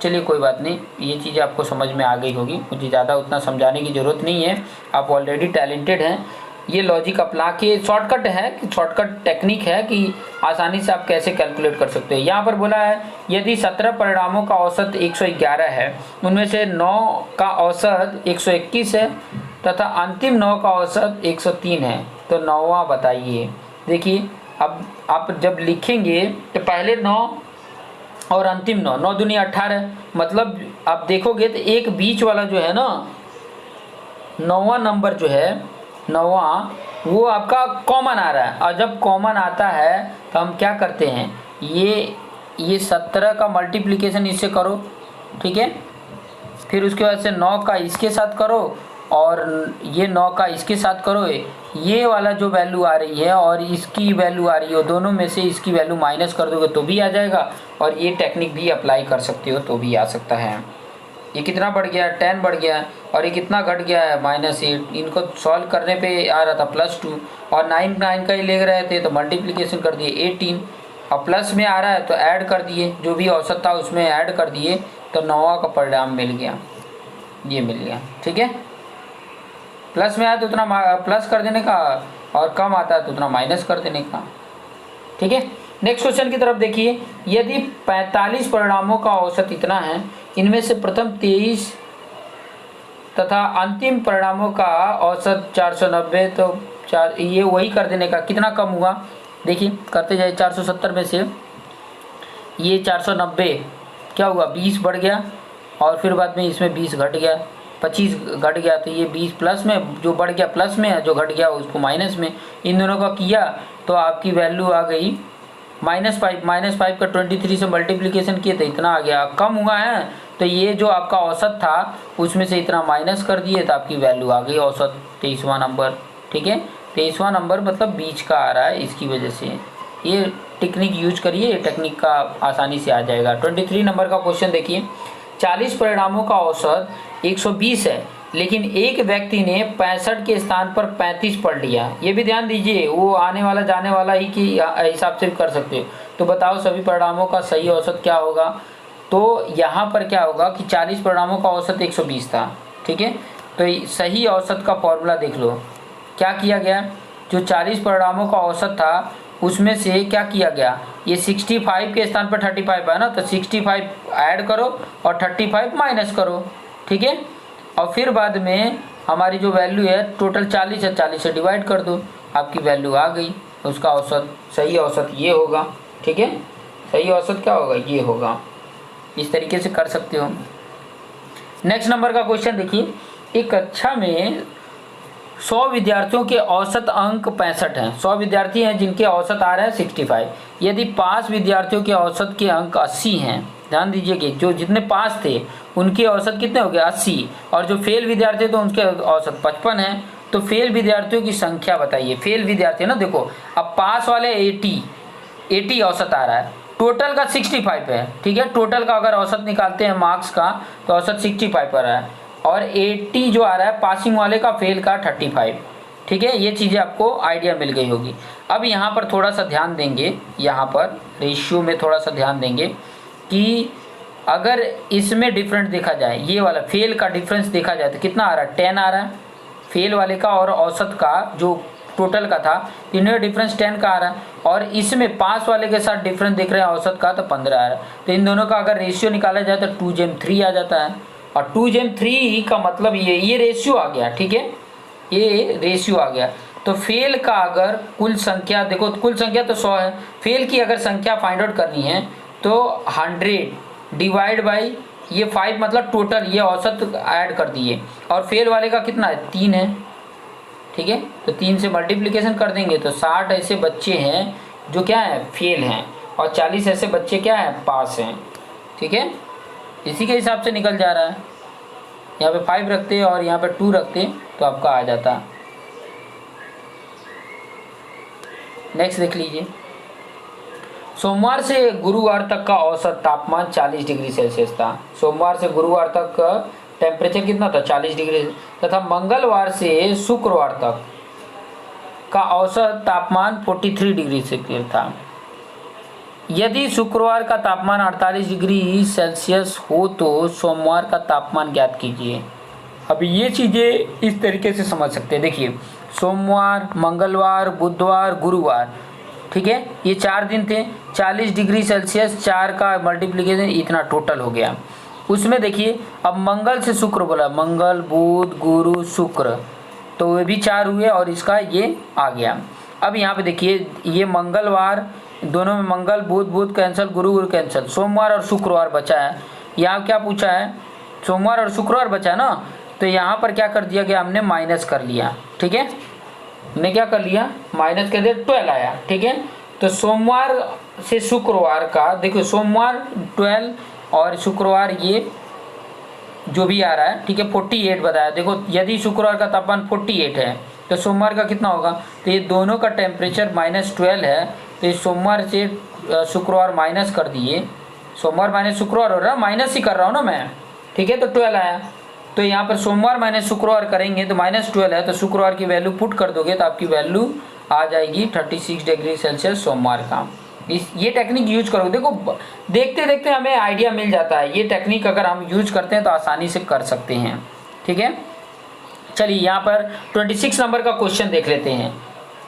चलिए कोई बात नहीं, ये चीज़ें आपको समझ में आ गई होगी, मुझे ज़्यादा उतना समझाने की ज़रूरत नहीं है, आप ऑलरेडी टैलेंटेड हैं। ये लॉजिक अपना के शॉर्टकट है, कि शॉर्टकट टेक्निक है कि आसानी से आप कैसे कैलकुलेट कर सकते हो। यहाँ पर बोला है यदि 17 परिणामों का औसत 111 है, उनमें से 9 का औसत 121 है तथा अंतिम 9 का औसत 103 है, तो 9वां बताइए। देखिए अब आप जब लिखेंगे तो पहले 9 और अंतिम 9, 9 दूनी 18, मतलब आप देखोगे तो एक बीच वाला जो है ना, 9वां नंबर जो है, 9वां, वो आपका कॉमन आ रहा है। और जब कॉमन आता है तो हम क्या करते हैं, ये 17 का मल्टीप्लिकेशन इससे करो, ठीक है, फिर उसके बाद से 9 का इसके साथ करो, और ये 9 का इसके साथ करो, ये वाला जो वैल्यू आ रही है और इसकी वैल्यू आ रही है, दोनों में से इसकी वैल्यू माइनस कर दोगे तो भी आ जाएगा, और ये टेक्निक भी अप्लाई कर सकते हो तो भी आ सकता है। ये कितना बढ़ गया है, 10 बढ़ गया है, और ये कितना घट गया है, -8। इनको सॉल्व करने पे आ रहा था +2, और 9 का ही ले रहे थे तो मल्टीप्लिकेशन कर दिए 18, और प्लस में आ रहा है तो ऐड कर दिए, जो भी औसत था उसमें ऐड कर दिए, तो 9वां का परिणाम मिल गया, ये मिल गया। ठीक है, प्लस में आया तो उतना प्लस कर देने का, और कम आता है तो उतना माइनस कर देने का। ठीक है, नेक्स्ट क्वेश्चन की तरफ देखिए, यदि 45 परिणामों का औसत इतना है, इनमें से प्रथम 23 तथा अंतिम परिणामों का औसत 490, तो ये वही कर देने का, कितना कम हुआ देखिए, करते जाए 470 में से ये 490 क्या हुआ, 20 बढ़ गया, और फिर बाद में इसमें 20 घट गया, 25 घट गया, तो ये 20 प्लस में, जो बढ़ गया प्लस में है, जो घट गया उसको माइनस में, इन दोनों का किया तो आपकी वैल्यू आ गई -5 का 23 से मल्टीप्लिकेशन किए तो इतना आ गया। कम हुआ है तो ये जो आपका औसत था उसमें से इतना माइनस कर दिए तो आपकी वैल्यू आ गई औसत 23वां नंबर। ठीक है, 23वां नंबर मतलब बीच का आ रहा है, इसकी वजह से ये टेक्निक यूज करिए, ये टेक्निक का आसानी से आ जाएगा। 23 नंबर का क्वेश्चन देखिए, 40 परिणामों का औसत 120 है, लेकिन एक व्यक्ति ने 65 के स्थान पर 35 पढ़ लिया। ये भी ध्यान दीजिए, वो आने वाला जाने वाला ही की हिसाब से कर सकते हो। तो बताओ सभी परिणामों का सही औसत क्या होगा। तो यहाँ पर क्या होगा कि 40 परिणामों का औसत 120 था। ठीक है, तो सही औसत का फॉर्मूला देख लो, क्या किया गया, जो 40 परिणामों का औसत था उसमें से क्या किया गया, ये 65 के स्थान पर 35 है ना, तो 65 ऐड करो और 35 माइनस करो। ठीक है, और फिर बाद में हमारी जो वैल्यू है टोटल 40 है, 40 से डिवाइड कर दो, आपकी वैल्यू आ गई, उसका औसत, सही औसत ये होगा। ठीक है, सही औसत क्या होगा, ये होगा। इस तरीके से कर सकते हो। नेक्स्ट नंबर का क्वेश्चन देखिए, एक कक्षा में 100 विद्यार्थियों के औसत अंक 65 हैं। 100 विद्यार्थी हैं जिनके औसत आ रहे हैं 65। यदि 5 विद्यार्थियों के औसत के अंक 80 हैं, ध्यान दीजिए कि जो जितने पास थे उनके औसत कितने हो गए 80, और जो फेल विद्यार्थी तो उनके औसत 55 है। तो फेल विद्यार्थियों की संख्या बताइए। फेल विद्यार्थी ना, देखो अब पास वाले 80 औसत आ रहा है, टोटल का 65 है। ठीक है, टोटल का अगर औसत निकालते हैं मार्क्स का तो औसत 65 पर है, और 80 जो आ रहा है पासिंग वाले का, फेल का 35। ठीक है, ये चीज़ें आपको आइडिया मिल गई होगी। अब यहाँ पर थोड़ा सा ध्यान देंगे, यहाँ पर रेशियो में थोड़ा सा ध्यान देंगे कि अगर इसमें डिफरेंस देखा जाए, ये वाला फेल का डिफरेंस देखा जाए तो कितना आ रहा है, 10 आ रहा है फेल वाले का, और औसत का जो टोटल का था इनमें डिफरेंस 10 का आ रहा है, और इसमें पास वाले के साथ डिफरेंस देख रहे हैं औसत का तो 15 आ रहा है। तो इन दोनों का अगर रेशियो निकाला जाए तो 2:3 आ जाता है, और 2:3 का मतलब ये रेशियो आ गया। ठीक है, ये रेशियो आ गया। तो फेल का अगर कुल संख्या देखो, कुल संख्या तो 100 है, फेल की अगर संख्या फाइंड आउट करनी है तो 100 डिवाइड बाई ये 5 मतलब टोटल ये औसत ऐड कर दिए, और फेल वाले का कितना है 3 है। ठीक है, तो 3 से मल्टीप्लिकेशन कर देंगे तो 60 ऐसे बच्चे हैं जो क्या है फेल हैं, और 40 ऐसे बच्चे क्या हैं पास हैं। ठीक है, इसी के हिसाब से निकल जा रहा है। यहाँ पे 5 रखते और यहाँ पे 2 रखते तो आपका आ जाता। नेक्स्ट देख लीजिए, सोमवार से गुरुवार तक का औसत तापमान 40 डिग्री सेल्सियस था। सोमवार से गुरुवार तक का टेम्परेचर कितना था 40 डिग्री, तथा मंगलवार से शुक्रवार तक का औसत तापमान 43 डिग्री सेल्सियस था। यदि शुक्रवार का तापमान 48 डिग्री सेल्सियस हो तो सोमवार का तापमान ज्ञात कीजिए। अब ये चीज़ें इस तरीके से समझ सकते हैं। देखिए, सोमवार, मंगलवार, बुधवार, गुरुवार, ठीक है, ये 4 दिन थे, 40 डिग्री सेल्सियस 4 का मल्टीप्लिकेशन इतना टोटल हो गया। उसमें देखिए अब मंगल से शुक्र बोला, मंगल, बुध, गुरु, शुक्र, तो वे भी 4 हुए और इसका ये आ गया। अब यहाँ पे देखिए, ये मंगलवार, दोनों में मंगल, बुध कैंसिल, गुरु कैंसिल, सोमवार और शुक्रवार बचा है। यहाँ क्या पूछा है, सोमवार और शुक्रवार बचा ना, तो यहाँ पर क्या कर दिया गया, हमने माइनस कर लिया। ठीक है, हमने क्या कर लिया, माइनस कर दिया, 12 आया। ठीक है, तो सोमवार से शुक्रवार का देखो, सोमवार 12 और शुक्रवार ये जो भी आ रहा है, ठीक है, 48 बताया। देखो, यदि शुक्रवार का तापमान 48 है तो सोमवार का कितना होगा, तो ये दोनों का टेम्परेचर -12 है, तो इस सोमवार से शुक्रवार माइनस कर दिए, सोमवार माइनस शुक्रवार हो रहा है, माइनस ही कर रहा हूँ ना मैं। ठीक है, तो 12 आया, तो यहाँ पर सोमवार माइनस शुक्रवार करेंगे तो -12 है, तो शुक्रवार की वैल्यू पुट कर दोगे तो आपकी वैल्यू आ जाएगी 36 डिग्री सेल्सियस सोमवार का। ये टेक्निक यूज करो, देखो देखते देखते हमें आइडिया मिल जाता है। ये टेक्निक अगर हम यूज करते हैं तो आसानी से कर सकते हैं। ठीक है, चलिए यहाँ पर 26 नंबर का क्वेश्चन देख लेते हैं।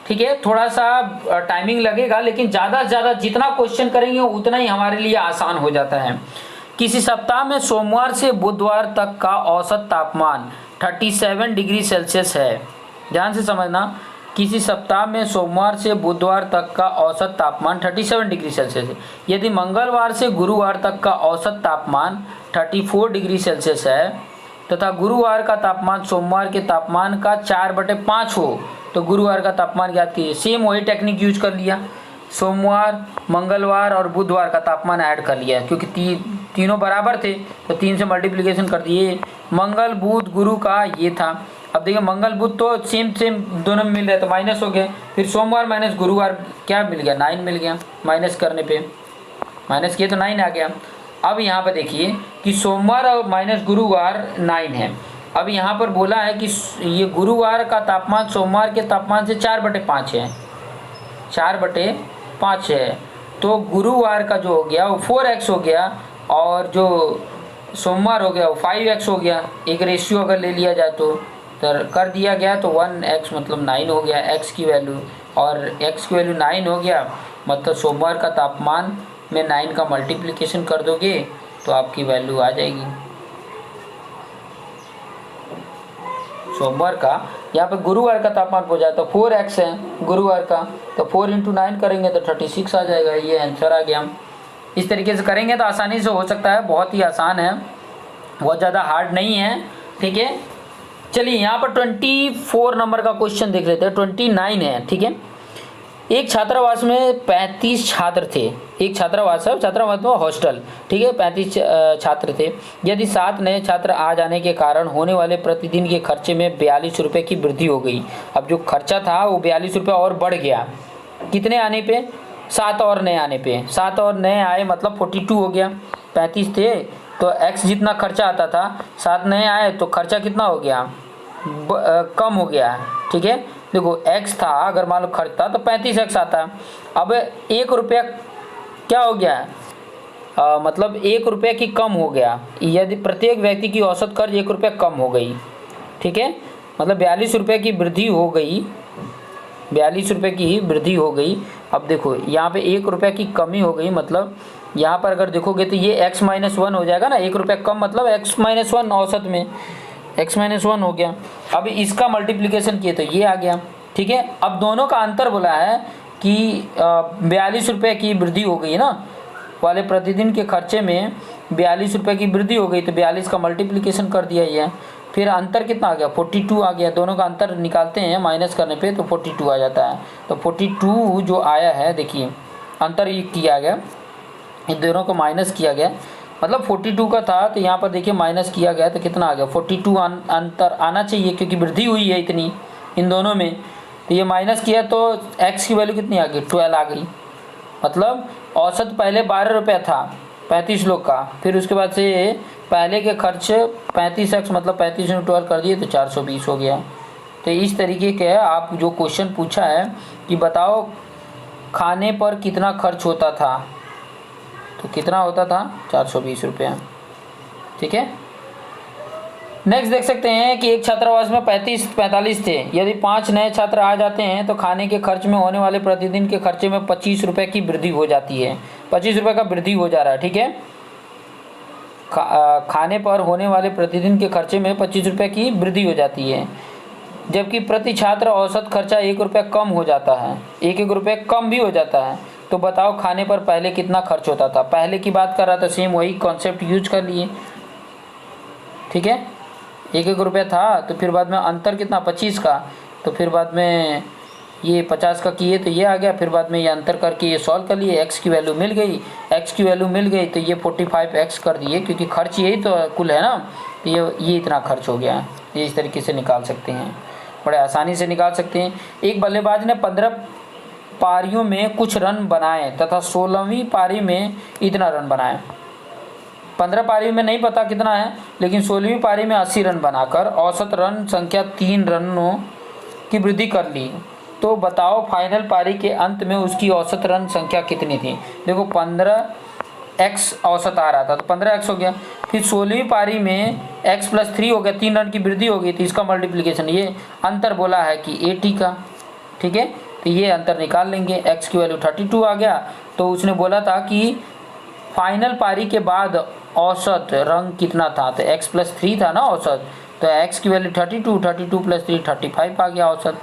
ठीक है, थोड़ा सा टाइमिंग लगेगा, लेकिन ज़्यादा से ज़्यादा जितना क्वेश्चन करेंगे उतना ही हमारे लिए आसान हो जाता है। किसी सप्ताह में सोमवार से बुधवार तक का औसत तापमान 37 डिग्री सेल्सियस है। ध्यान से समझना, किसी सप्ताह में सोमवार से बुधवार तक का औसत तापमान 37 डिग्री सेल्सियस है। यदि मंगलवार से गुरुवार तक का औसत तापमान 34 डिग्री सेल्सियस है तथा गुरुवार का तापमान सोमवार के तापमान का 4/5 हो तो गुरुवार का तापमान ज्ञात कीजिए। सेम वही टेक्निक यूज कर लिया, सोमवार, मंगलवार और बुधवार का तापमान ऐड कर लिया, क्योंकि तीनों बराबर थे तो 3 से मल्टीप्लिकेशन कर दिए। मंगल बुध गुरु का ये था। अब देखिए मंगल बुध तो सेम दोनों में मिल रहे तो माइनस हो गया, फिर सोमवार माइनस गुरुवार क्या मिल गया, 9 मिल गया। माइनस करने पे माइनस किए तो 9 आ गया। अब यहाँ पर देखिए कि सोमवार और माइनस गुरुवार 9 है। अब यहाँ पर बोला है कि ये गुरुवार का तापमान सोमवार के तापमान से 4/5 है, 4/5 है। तो गुरुवार का जो हो गया वो 4x हो गया और जो सोमवार हो गया वो 5x हो गया। एक रेशियो अगर ले लिया जाए तो कर दिया गया तो 1x मतलब 9 हो गया x की वैल्यू, और x की वैल्यू 9 हो गया मतलब सोमवार का तापमान में 9 का मल्टीप्लिकेशन कर दोगे तो आपकी वैल्यू आ जाएगी। सोमवार का यहाँ पे गुरुवार का तापमान हो जाए तो 4x है गुरुवार का, तो 4 × 9 करेंगे तो 36 आ जाएगा। ये आंसर आ गया। इस तरीके से करेंगे तो आसानी से हो सकता है, बहुत ही आसान है, बहुत ज़्यादा हार्ड नहीं है। ठीक है, चलिए यहाँ पर 24 नंबर का क्वेश्चन देख लेते हैं। 29 है। ठीक है, एक छात्रावास में 35 छात्र थे। एक छात्रावास है, छात्रावास में हॉस्टल। ठीक है, 35 छात्र थे। यदि 7 नए छात्र आ जाने के कारण होने वाले प्रतिदिन के खर्चे में 42 रुपये की वृद्धि हो गई। अब जो खर्चा था वो 42 रुपये और बढ़ गया। कितने आने पे? 7 और नए आने पे। 7 और नए आए मतलब 42 हो गया। 35 थे तो x जितना खर्चा आता था, 7 नए आए तो खर्चा कितना हो गया, कम हो गया। ठीक है, देखो x था, अगर मान लो खर्च था तो 35x आता। अब 1 रुपया क्या हो गया, मतलब 1 रुपये की कम हो गया। यदि प्रत्येक व्यक्ति की औसत खर्च 1 रुपया कम हो गई। ठीक है, मतलब 42 रुपये की वृद्धि हो गई, 42 रुपये की वृद्धि हो गई। अब देखो यहाँ पे 1 रुपये की कमी हो गई, मतलब यहाँ पर अगर देखोगे तो ये x-1 हो जाएगा ना। 1 रुपया कम मतलब x-1 औसत में x-1 हो गया। अब इसका मल्टीप्लिकेशन किए तो ये आ गया। ठीक है, अब दोनों का अंतर बोला है कि 42 रुपये की वृद्धि हो गई ना, वाले प्रतिदिन के खर्चे में 42 रुपये की वृद्धि हो गई तो 42 का मल्टीप्लिकेशन कर दिया ये। फिर अंतर कितना आ गया, 42 आ गया। दोनों का अंतर निकालते हैं माइनस करने पे तो 42 आ जाता है। तो 42 जो आया है, देखिए अंतर ये किया गया, इन दोनों को माइनस किया गया, मतलब 42 का था तो यहाँ पर देखिए माइनस किया गया तो कितना आ गया, 42 अंतर आना चाहिए क्योंकि वृद्धि हुई है इतनी इन दोनों में। तो ये माइनस किया तो x की वैल्यू कितनी आ गई, 12 आ गई। मतलब औसत पहले 12 रुपये था 35 लोग का, फिर उसके बाद से पहले के खर्च 35x मतलब 35 × 12 कर दिए तो 420 हो गया। तो इस तरीके के आप जो क्वेश्चन पूछा है कि बताओ खाने पर कितना खर्च होता था, तो कितना होता था, 420 रुपये। ठीक है, नेक्स्ट देख सकते हैं कि एक छात्रावास में 45 थे। यदि 5 नए छात्र आ जाते हैं तो खाने के खर्च में होने वाले प्रतिदिन के खर्चे में 25 रुपये की वृद्धि हो जाती है। 25 रुपये का वृद्धि हो जा रहा है। ठीक है, खाने पर होने वाले प्रतिदिन के खर्चे में 25 रुपये की वृद्धि हो जाती है, जबकि प्रति छात्र औसत खर्चा 1 रुपया कम हो जाता है, 1 रुपये कम भी हो जाता है। तो बताओ खाने पर पहले कितना खर्च होता था। पहले की बात कर रहा था, सेम वही कॉन्सेप्ट यूज कर लिए। ठीक है, 1 रुपया था तो फिर बाद में अंतर कितना, 25 का, तो फिर बाद में ये 50 का किए तो ये आ गया। फिर बाद में ये अंतर करके ये सॉल्व कर लिए, x की वैल्यू मिल गई। x की वैल्यू मिल गई तो ये 45x कर दिए, क्योंकि खर्च यही तो कुल है ना, तो ये इतना खर्च हो गया। ये इस तरीके से निकाल सकते हैं, बड़े आसानी से निकाल सकते हैं। एक बल्लेबाज ने 15 पारियों में कुछ रन बनाए तथा 16वीं पारी में इतना रन बनाए। 15 पारी में नहीं पता कितना है, लेकिन 16वीं पारी में 80 रन बनाकर औसत रन संख्या 3 रनों की वृद्धि कर ली। तो बताओ फाइनल पारी के अंत में उसकी औसत रन संख्या कितनी थी। देखो 15x औसत आ रहा था तो 15x हो गया। फिर 16वीं पारी में x+3 हो गया, 3 रन की वृद्धि हो गई, तो इसका मल्टीप्लिकेशन, ये अंतर बोला है कि 80 का। ठीक है, तो ये अंतर निकाल लेंगे। x की वैल्यू 32 आ गया। तो उसने बोला था कि फाइनल पारी के बाद औसत रंग कितना था, तो x+3 था ना औसत, तो x की वैल्यू 32, 32 + 3 35 आ गया औसत।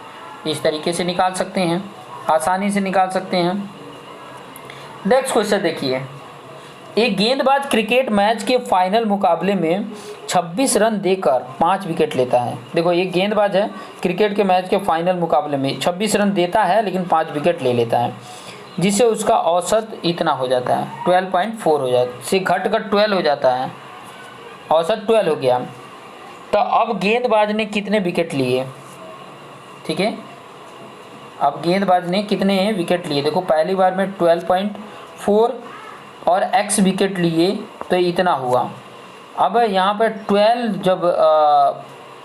इस तरीके से निकाल सकते हैं, आसानी से निकाल सकते हैं। नेक्स्ट क्वेश्चन देखिए, एक गेंदबाज क्रिकेट मैच के फाइनल मुकाबले में 26 रन देकर 5 विकेट लेता है। देखो एक गेंदबाज है, क्रिकेट के मैच के फाइनल मुकाबले में 26 रन देता है लेकिन 5 विकेट ले लेता है, जिससे उसका औसत इतना हो जाता है 12.4 हो जाता है, से घटकर 12 हो जाता है, औसत 12 हो गया। तो अब गेंदबाज ने कितने विकेट लिए, ठीक है, अब गेंदबाज ने कितने विकेट लिए, देखो पहली बार में 12.4 और x विकेट लिए तो इतना हुआ। अब यहाँ पर 12 जब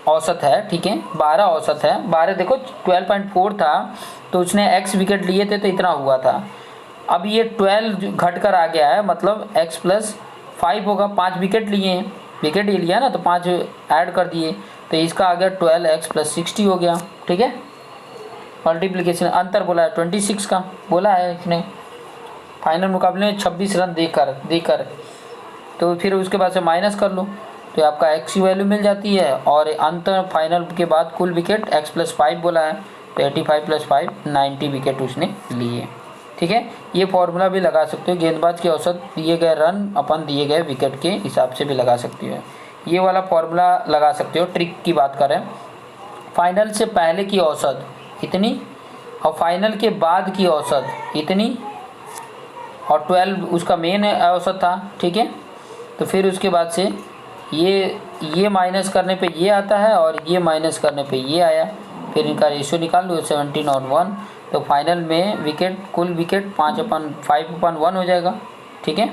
औसत है, ठीक है, 12 औसत है, 12 देखो 12.4 था तो उसने x विकेट लिए थे तो इतना हुआ था। अब ये 12 घट कर आ गया है, मतलब x+5 होगा, 5 विकेट लिए हैं, विकेट ये लिया ना तो 5 ऐड कर दिए तो इसका आ गया 12x+60 हो गया, ठीक है। मल्टीप्लिकेशन अंतर बोला है 26 का बोला है इसने, फाइनल मुकाबले में 26 रन देकर तो फिर उसके बाद से माइनस कर लो तो आपका x की वैल्यू मिल जाती है, और अंतर फाइनल के बाद कुल विकेट x+5 बोला है तो 85 + 5 90 विकेट उसने लिए, ठीक है। ये फॉर्मूला भी लगा सकते हो, गेंदबाज के औसत दिए गए रन अपन दिए गए विकेट के हिसाब से भी लगा सकते हो, ये वाला फॉर्मूला लगा सकते हो। ट्रिक की बात करें, फाइनल से पहले की औसत इतनी और फाइनल के बाद की औसत इतनी, और 12 उसका मेन औसत था, ठीक है। तो फिर उसके बाद से ये माइनस करने पे ये आता है और ये माइनस करने पे ये आया, फिर इनका रेशियो निकाल लो 17 और 1, तो फाइनल में विकेट कुल विकेट 5/1 हो जाएगा, ठीक है।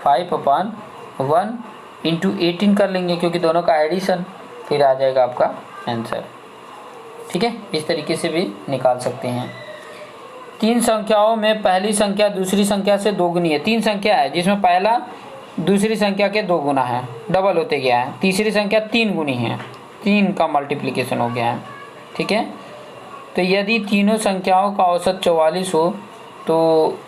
5/1 इंटू 18 कर लेंगे क्योंकि दोनों का एडिशन, फिर आ जाएगा आपका आंसर, ठीक है। इस तरीके से भी निकाल सकते हैं। 3 संख्याओं में पहली संख्या दूसरी संख्या से 2 गुनी है। 3 संख्या है जिसमें पहला दूसरी संख्या के 2 गुना है, डबल होते गया है। तीसरी संख्या 3 गुनी है, 3 का मल्टीप्लिकेशन हो गया है, ठीक है। तो यदि तीनों संख्याओं का औसत 44 हो तो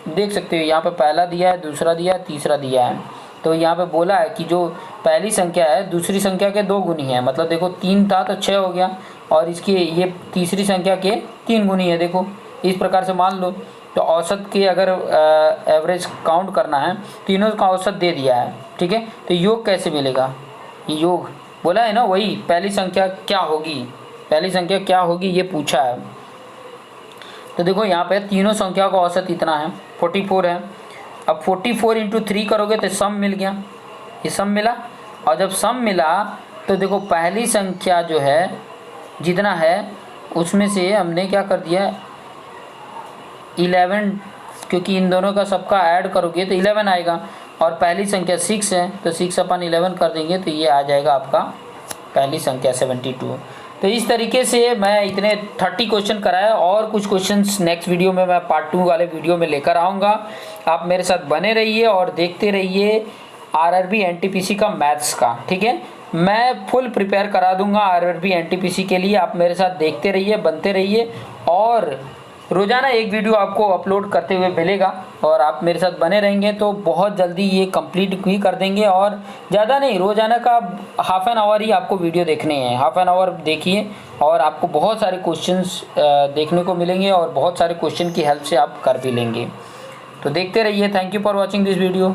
देख सकते हो यहाँ पे पहला दिया है, दूसरा दिया है, तीसरा दिया है। तो यहाँ पे बोला है कि जो पहली संख्या है दूसरी संख्या के 2 गुनी है, मतलब देखो 3 था तो 6 हो गया, और इसकी ये तीसरी संख्या के 3 गुनी है, देखो इस प्रकार से मान लो। तो औसत के अगर एवरेज काउंट करना है, तीनों का औसत दे दिया है, ठीक है। तो योग कैसे मिलेगा, ये योग बोला है ना, वही पहली संख्या क्या होगी, पहली संख्या क्या होगी ये पूछा है। तो देखो यहाँ पे तीनों संख्या का औसत इतना है 44 है। अब 44 × 3 करोगे तो सम मिल गया, ये सम मिला, और जब सम मिला तो देखो पहली संख्या जो है जितना है उसमें से हमने क्या कर दिया 11, क्योंकि इन दोनों का सबका ऐड करोगे तो 11 आएगा, और पहली संख्या 6 है तो 6/11 कर देंगे तो ये आ जाएगा आपका पहली संख्या 72। तो इस तरीके से मैं इतने 30 क्वेश्चन कराया, और कुछ क्वेश्चंस नेक्स्ट वीडियो में मैं पार्ट 2 वाले वीडियो में लेकर आऊँगा। आप मेरे साथ बने रहिए और देखते रहिए RRB NTPC का मैथ्स का, ठीक है। मैं फुल प्रिपेयर करा दूंगा RRB NTPC के लिए, आप मेरे साथ देखते रहिए, बनते रहिए, और रोज़ाना एक वीडियो आपको अपलोड करते हुए मिलेगा, और आप मेरे साथ बने रहेंगे तो बहुत जल्दी ये कंप्लीट भी कर देंगे। और ज़्यादा नहीं, रोज़ाना का हाफ एन आवर ही आपको वीडियो देखने हैं, हाफ एन आवर देखिए और आपको बहुत सारे क्वेश्चंस देखने को मिलेंगे, और बहुत सारे क्वेश्चन की हेल्प से आप कर भी लेंगे। तो देखते रहिए। Thank you for watching this video.